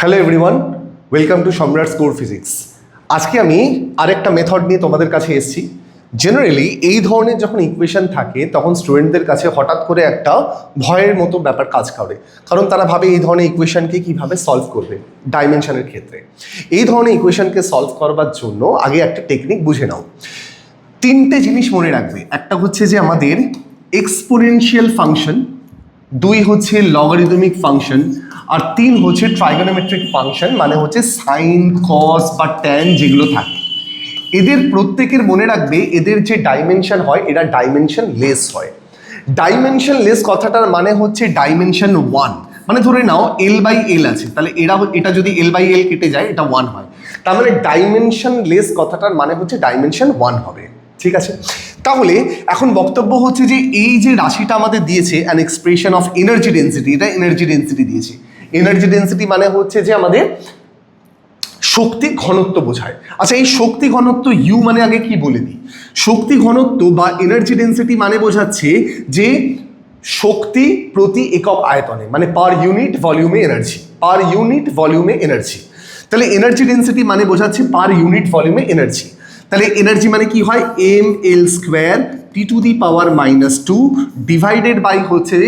Hello everyone, welcome to সম্রাট score physics. আজকে আমি আরেকটা মেথড নিয়ে তোমাদের কাছে এসেছি। জেনারেলি এই ধরনের যখন ইকুয়েশন থাকে তখন স্টুডেন্টদের কাছে হঠাৎ করে একটা ভয়ের মতো ব্যাপার কাজ করে, কারণ তারা ভাবে এই ধরনের ইকুয়েশনকে কীভাবে সলভ করবে ডাইমেনশনের ক্ষেত্রে। এই ধরনের ইকুয়েশনকে সলভ করবার জন্য আগে একটা টেকনিক বুঝে নাও। তিনটে জিনিস মনে রাখবে। একটা হচ্ছে যে আমাদের এক্সপোনেনশিয়াল ফাংশন, দুই হচ্ছে লগারিদমিক ফাংশন, আর তিন হচ্ছে ট্রাইগোনোমেট্রিক ফাংশন, মানে হচ্ছে সাইন, কস বা ট্যান যেগুলো থাকে। এদের প্রত্যেকের মনে রাখবে এদের যে ডাইমেনশন হয় এটা ডাইমেনশন লেস হয়। ডাইমেনশন লেস কথাটার মানে হচ্ছে ডাইমেনশন ওয়ান। মানে ধরে নাও এল বাই এল আছে, তাহলে এটা যদি এল বাই এল কেটে যায় এটা ওয়ান হয়, তার মানে ডাইমেনশন লেস কথাটার মানে হচ্ছে ডাইমেনশন ওয়ান হবে। ঠিক আছে, তাহলে এখন বক্তব্য হচ্ছে যে এই যে রাশিটা আমাদের দিয়েছে an expression of energy density, এটা এনার্জি ডেন্সিটি দিয়েছে। এনার্জি ডেন্সিটি মানে হচ্ছে যে আমাদের শক্তি ঘনত্ব বোঝায়। আচ্ছা, এই শক্তি ঘনত্ব ইউ মানে আগে কি বলে দিই। শক্তি ঘনত্ব বা এনার্জি ডেন্সিটি মানে বোঝাচ্ছে যে শক্তি প্রতি একক আয়তনে, মানে পার ইউনিট ভলিউমে এনার্জি, পার ইউনিট ভলিউমে এনার্জি। তাহলে এনার্জি ডেন্সিটি মানে বোঝাচ্ছে পার ইউনিট ভলিউমে এনার্জি। তাহলে এনার্জি মানে কি হয়, M L square T to the power -2 divided by হচ্ছে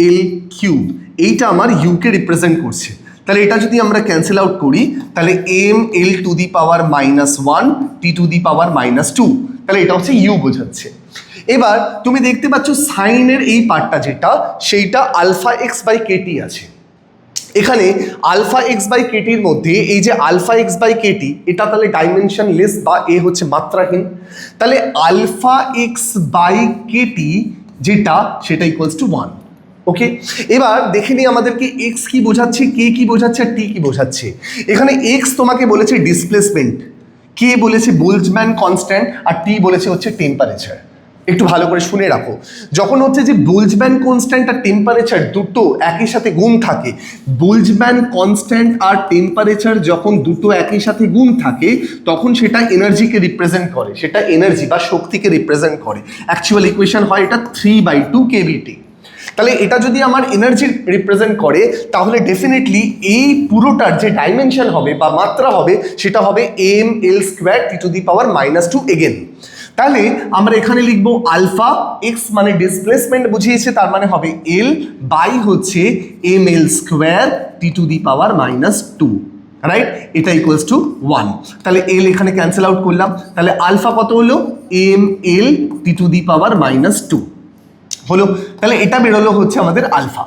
এল কিউব। এইটা আমার ইউকে রিপ্রেজেন্ট করছে। তাহলে এটা যদি আমরা ক্যান্সেল আউট করি তাহলে M L to the power -1 T to the power -2, তাহলে এটা হচ্ছে ইউ বোঝাচ্ছে। এবার তুমি দেখতে পাচ্ছ সাইনের এই পার্টটা যেটা, সেইটা আলফা এক্স বাই কেটি আছে। এখানে আলফা এক্স বাই কেটির মধ্যে এই যে আলফা এক্স বাই কেটি, এটা তাহলে ডাইমেনশন লেস বা এ হচ্ছে মাত্রাহীন। তাহলে আলফা এক্স বাই কেটি যেটা, সেটা ইকুয়ালস টু 1। ওকে, এবার দেখে নিই আমাদেরকে এক্স কি বোঝাচ্ছে, কে কি বোঝাচ্ছে, আর টি কি বোঝাচ্ছে। এখানে এক্স তোমাকে বলেছে ডিসপ্লেসমেন্ট, কে বলেছে বোল্টজম্যান কনস্ট্যান্ট, আর টি বলেছে হচ্ছে টেম্পারেচার। একটু ভালো করে শুনে রাখো, যখন হচ্ছে যে বোল্টজম্যান কনস্ট্যান্ট আর টেম্পারেচার দুটো একই সাথে গুণ থাকে, বোল্টজম্যান কনস্ট্যান্ট আর টেম্পারেচার যখন দুটো একই সাথে গুণ থাকে তখন সেটা এনার্জিকে রিপ্রেজেন্ট করে, সেটা এনার্জি বা শক্তিকে রিপ্রেজেন্ট করে। অ্যাকচুয়াল ইকুয়েশন হয় এটা 3/2 kBT। তাহলে এটা যদি আমার এনার্জি রিপ্রেজেন্ট করে তাহলে ডেফিনেটলি এই পুরোটার যে ডাইমেনশন হবে বা মাত্রা হবে সেটা হবে M L square T to the power -2 again. তাহলে আমরা এখানে লিখবো আলফা এক্স মানে ডিসপ্লেসমেন্ট বুঝিয়েছে, তার মানে হবে এল বাই হচ্ছে M L square T to the power -2, right? এটা ইকুয়ালস টু 1। তাহলে এল এখানে ক্যান্সেল আউট করলাম, তাহলে আলফা কত হলো, M L T to the power -2 হলো। তাহলে এটা বেরোলো হচ্ছে আমাদের আলফা।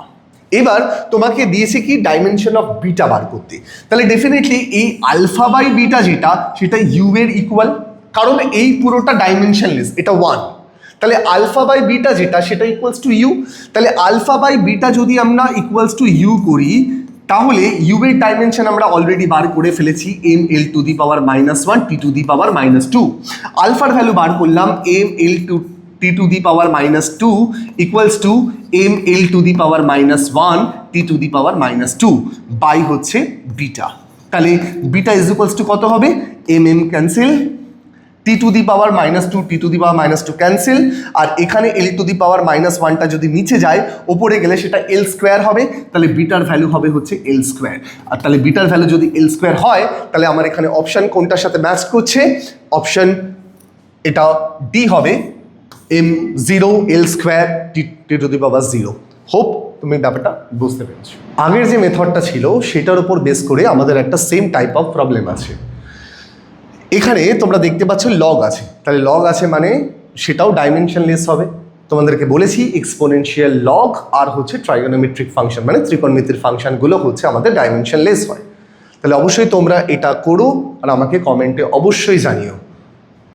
এবার তোমাকে দিয়েছে কি ডাইমেনশন অফ বিটা বার করতে, তাহলে ডেফিনেটলি এই আলফা বাই বিটা যেটা, সেটা ইউ এর ইকুয়াল, কারণ এই পুরোটা ডাইমেনশনলেস, এটা 1। তাহলে আলফা বাই বিটা যেটা, সেটা ইকুয়ালস টু ইউ। তাহলে আলফা বাই বিটা যদি আমরা ইকুয়ালস টু ইউ করি তাহলে ইউ এর ডাইমেনশন আমরা অলরেডি বার করে ফেলেছি, M L to the power -1 T to the power -2। আলফার ভ্যালু বার করলাম, M L T to the power -2 equals to M L to the power -1 T to the power -2 by হচ্ছে beta. তাহলে beta is equals to কত হবে, M M cancel, T to the power -2 T to the power -2 cancel, আর এখানে L to the পাওয়ার -1টা যদি নিচে যায় ওপরে গেলে সেটা এল স্কোয়ার হবে, তাহলে বিটার ভ্যালু হবে হচ্ছে এল স্কোয়ার। আর তাহলে বিটার ভ্যালু যদি এল স্কোয়ার হয় তাহলে আমার এখানে অপশান কোনটার সাথে ম্যাচ করছে, অপশান এটা ডি হবে, m0 L square T to the power 0। Hope তুমি ব্যাপারটা বুঝতে পেরেছো। আগের যে মেথডটা ছিল সেটার উপর বেস করে আমাদের একটা সেম টাইপ অফ প্রবলেম আছে। এখানে তোমরা দেখতে পাচ্ছ লগ আছে, তাহলে লগ আছে মানে সেটাও ডাইমেনশনলেস হবে। তোমাদেরকে বলেছি এক্সপোনেনশিয়াল লগ আর হচ্ছে ট্রাইগোনোমেট্রিক ফাংশন মানে ত্রিকোণমিতির ফাংশনগুলো হচ্ছে আমাদের ডাইমেনশনলেস হয়। তাহলে অবশ্যই তোমরা এটা করো আর আমাকে কমেন্টে অবশ্যই জানিও।